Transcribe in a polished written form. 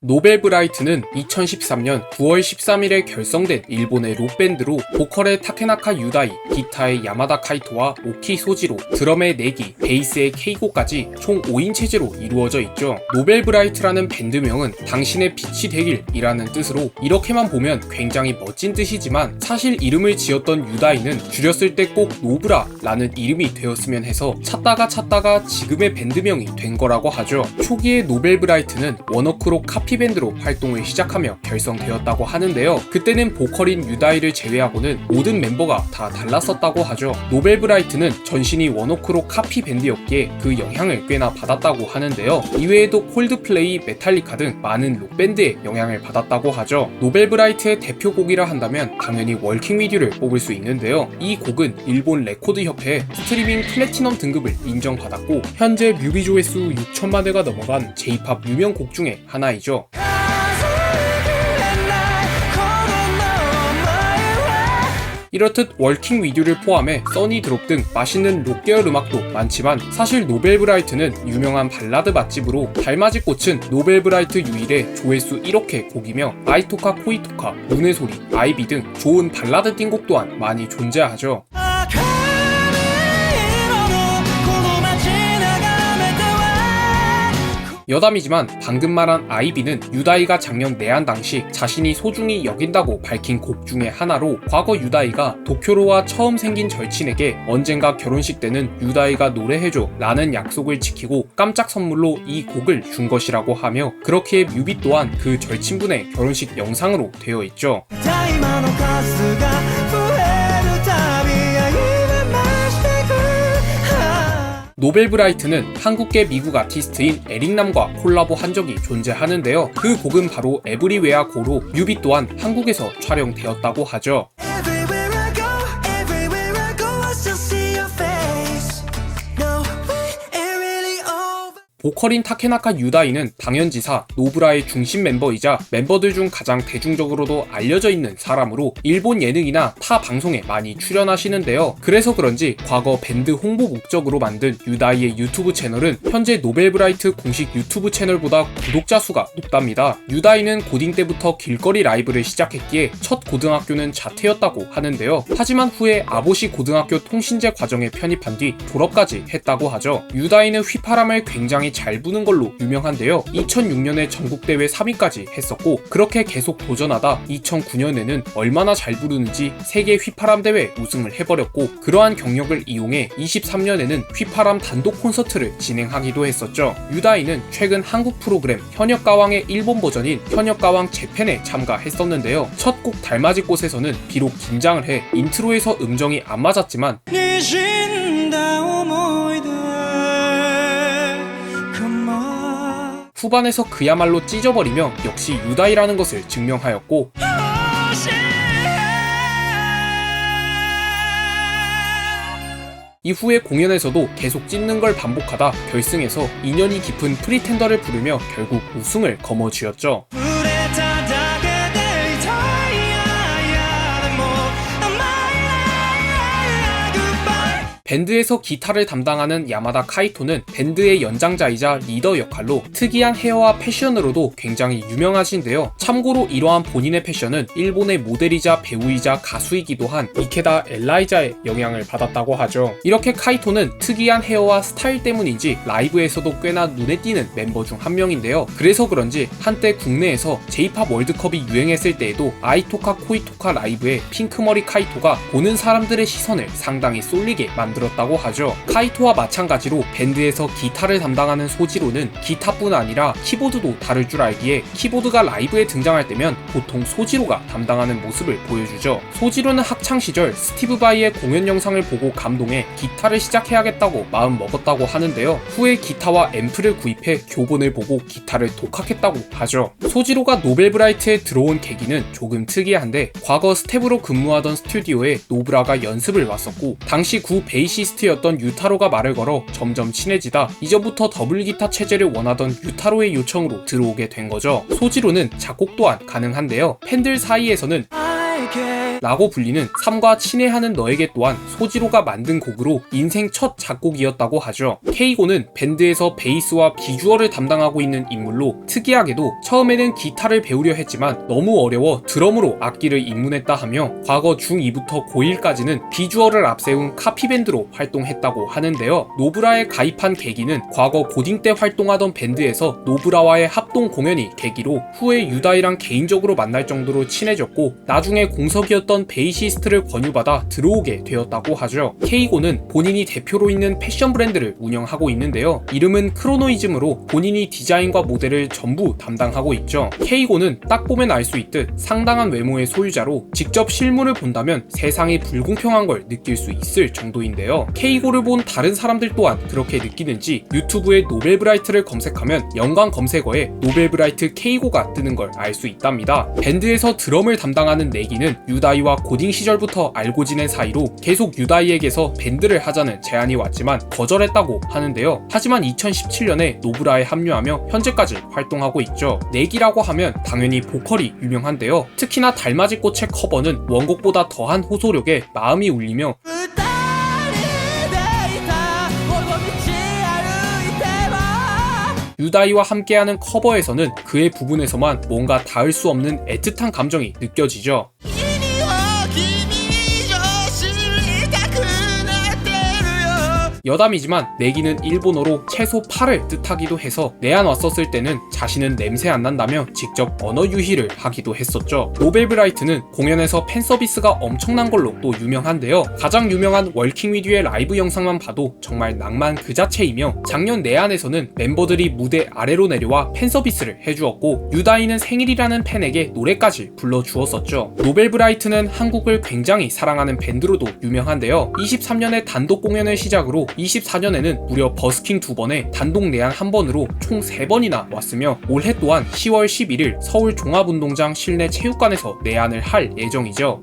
노벨브라이트는 2013년 9월 13일에 결성된 일본의 록밴드로 보컬의 타케나카 유다이, 기타의 야마다 카이토와 오키 소지로, 드럼의 네기, 베이스의 케이고까지 총 5인 체제로 이루어져 있죠. 노벨브라이트라는 밴드명은 당신의 빛이 되길이라는 뜻으로 이렇게만 보면 굉장히 멋진 뜻이지만 사실 이름을 지었던 유다이는 줄였을 때 꼭 노브라라는 이름이 되었으면 해서 찾다가 지금의 밴드명이 된 거라고 하죠. 초기에 노벨브라이트는 워너크록 카피밴드로 활동을 시작하며 결성되었다고 하는데요. 그때는 보컬인 유다이를 제외하고는 모든 멤버가 다 달랐었다고 하죠. 노벨브라이트는 전신이 워너크록 카피밴드였기에 그 영향을 꽤나 받았다고 하는데요. 이외에도 콜드플레이, 메탈리카 등 많은 록밴드의 영향을 받았다고 하죠. 노벨브라이트의 대표곡이라 한다면 당연히 월킹 위드 유를 뽑을 수 있는데요. 이 곡은 일본 레코드 협회에 스트리밍 플래티넘 등급을 인정받았고 현재 뮤비 조회수 6천만 회가 넘어간 J-POP 유명 곡 중에 하나이죠. 이렇듯 월킹 위드 유를 포함해 써니 드롭 등 맛있는 록 계열 음악도 많지만 사실 노벨브라이트는 유명한 발라드 맛집으로 달맞이 꽃은 노벨브라이트 유일의 조회수 1억 회 곡이며 아이토카 코이토카, 눈의 소리, 아이비 등 좋은 발라드 띵곡 또한 많이 존재하죠. 여담이지만 방금 말한 아이비는 유다이가 작년 내한 당시 자신이 소중히 여긴다고 밝힌 곡 중에 하나로 과거 유다이가 도쿄로와 처음 생긴 절친에게 언젠가 결혼식 때는 유다이가 노래해줘 라는 약속을 지키고 깜짝 선물로 이 곡을 준 것이라고 하며 그렇게 뮤비 또한 그 절친분의 결혼식 영상으로 되어 있죠. 노벨브라이트는 한국계 미국 아티스트인 에릭남과 콜라보 한 적이 존재하는데요. 그 곡은 바로 에브리웨어 고로 뮤비 또한 한국에서 촬영되었다고 하죠. 보컬인 타케나카 유다이는 당연지사 노브라의 중심 멤버이자 멤버들 중 가장 대중적으로도 알려져 있는 사람으로 일본 예능이나 타 방송에 많이 출연하시는데요. 그래서 그런지 과거 밴드 홍보 목적으로 만든 유다이의 유튜브 채널은 현재 노벨브라이트 공식 유튜브 채널보다 구독자 수가 높답니다. 유다이는 고딩 때부터 길거리 라이브를 시작했기에 첫 고등학교는 자퇴였다고 하는데요. 하지만 후에 아보시 고등학교 통신제 과정에 편입한 뒤 졸업까지 했다고 하죠. 유다이는 휘파람을 굉장히 잘 부는 걸로 유명한데요. 2006년에 전국대회 3위까지 했었고 그렇게 계속 도전하다 2009년에는 얼마나 잘 부르는지 세계 휘파람 대회 우승을 해버렸고 그러한 경력을 이용해 23년에는 휘파람 단독 콘서트를 진행하기도 했었죠. 유다이는 최근 한국 프로그램 현역가왕의 일본 버전인 현역가왕 재팬에 참가했었는데요. 첫 곡 달맞이 꽃에서는 비록 긴장을 해 인트로에서 음정이 안 맞았지만 후반에서 그야말로 찢어버리며 역시 유다이라는 것을 증명하였고 이후의 공연에서도 계속 찢는 걸 반복하다 결승에서 인연이 깊은 프리텐더를 부르며 결국 우승을 거머쥐었죠. 밴드에서 기타를 담당하는 야마다 카이토는 밴드의 연장자이자 리더 역할로 특이한 헤어와 패션으로도 굉장히 유명하신데요. 참고로 이러한 본인의 패션은 일본의 모델이자 배우이자 가수이기도 한 이케다 엘라이자의 영향을 받았다고 하죠. 이렇게 카이토는 특이한 헤어와 스타일 때문인지 라이브에서도 꽤나 눈에 띄는 멤버 중 한 명인데요. 그래서 그런지 한때 국내에서 J-POP 월드컵이 유행했을 때에도 아이토카 코이토카 라이브에 핑크머리 카이토가 보는 사람들의 시선을 상당히 쏠리게 만들었다고 하죠. 카이토와 마찬가지로 밴드에서 기타를 담당하는 소지로는 기타뿐 아니라 키보드도 다룰 줄 알기에 키보드가 라이브에 등장할 때면 보통 소지로가 담당하는 모습을 보여주죠. 소지로는 학창시절 스티브 바이의 공연 영상을 보고 감동해 기타를 시작해야겠다고 마음 먹었다고 하는데요. 후에 기타와 앰프를 구입해 교본을 보고 기타를 독학했다고 하죠. 소지로가 노벨브라이트에 들어온 계기는 조금 특이한데 과거 스텝으로 근무하던 스튜디오에 노브라가 연습을 왔었고 당시 구 베이시스트였던 유타로가 말을 걸어 점점 친해지다 이전부터 더블 기타 체제를 원하던 유타로의 요청으로 들어오게 된 거죠. 소지로는 작곡 또한 가능한데요. 팬들 사이에서는 라고 불리는 삶과 친애하는 너에게 또한 소지로가 만든 곡으로 인생 첫 작곡이었다고 하죠. 케이고는 밴드에서 베이스와 비주얼을 담당하고 있는 인물로 특이하게도 처음에는 기타를 배우려 했지만 너무 어려워 드럼으로 악기를 입문했다 하며 과거 중2부터 고1까지는 비주얼을 앞세운 카피밴드로 활동했다고 하는데요. 노브라에 가입한 계기는 과거 고딩 때 활동하던 밴드에서 노브라와의 합동 공연이 계기로 후에 유다이랑 개인적으로 만날 정도로 친해졌고 나중에 공석이었던 베이시스트를 권유받아 들어오게 되었다고 하죠. 케이고는 본인이 대표로 있는 패션 브랜드를 운영하고 있는데요. 이름은 크로노이즘으로 본인이 디자인과 모델을 전부 담당하고 있죠. 케이고는 딱 보면 알 수 있듯 상당한 외모의 소유자로 직접 실물을 본다면 세상이 불공평한 걸 느낄 수 있을 정도인데요. 케이고를 본 다른 사람들 또한 그렇게 느끼는지 유튜브에 노벨브라이트를 검색하면 연관 검색어에 노벨브라이트 케이고가 뜨는 걸 알 수 있답니다. 밴드에서 드럼을 담당하는 내기는 유다이와 고딩 시절부터 알고 지낸 사이로 계속 유다이에게서 밴드를 하자는 제안이 왔지만 거절했다고 하는데요. 하지만 2017년에 노브라에 합류하며 현재까지 활동하고 있죠. 내기라고 하면 당연히 보컬이 유명한데요. 특히나 달맞이 꽃의 커버는 원곡보다 더한 호소력에 마음이 울리며 유다이와 함께하는 커버에서는 그의 부분에서만 뭔가 닿을 수 없는 애틋한 감정이 느껴지죠. 여담이지만 내기는 일본어로 채소 파를 뜻하기도 해서 내한 왔었을 때는 자신은 냄새 안 난다며 직접 언어 유희를 하기도 했었죠. 노벨브라이트는 공연에서 팬 서비스가 엄청난 걸로 또 유명한데요. 가장 유명한 월킹 위드의 라이브 영상만 봐도 정말 낭만 그 자체이며 작년 내한에서는 멤버들이 무대 아래로 내려와 팬 서비스를 해주었고 유다이는 생일이라는 팬에게 노래까지 불러주었었죠. 노벨브라이트는 한국을 굉장히 사랑하는 밴드로도 유명한데요. 23년에 단독 공연을 시작으로 24년에는 무려 버스킹 2번에 단독 내한 1번으로 총 3번이나 왔으며 올해 또한 10월 11일 서울 종합운동장 실내 체육관에서 내한을 할 예정이죠.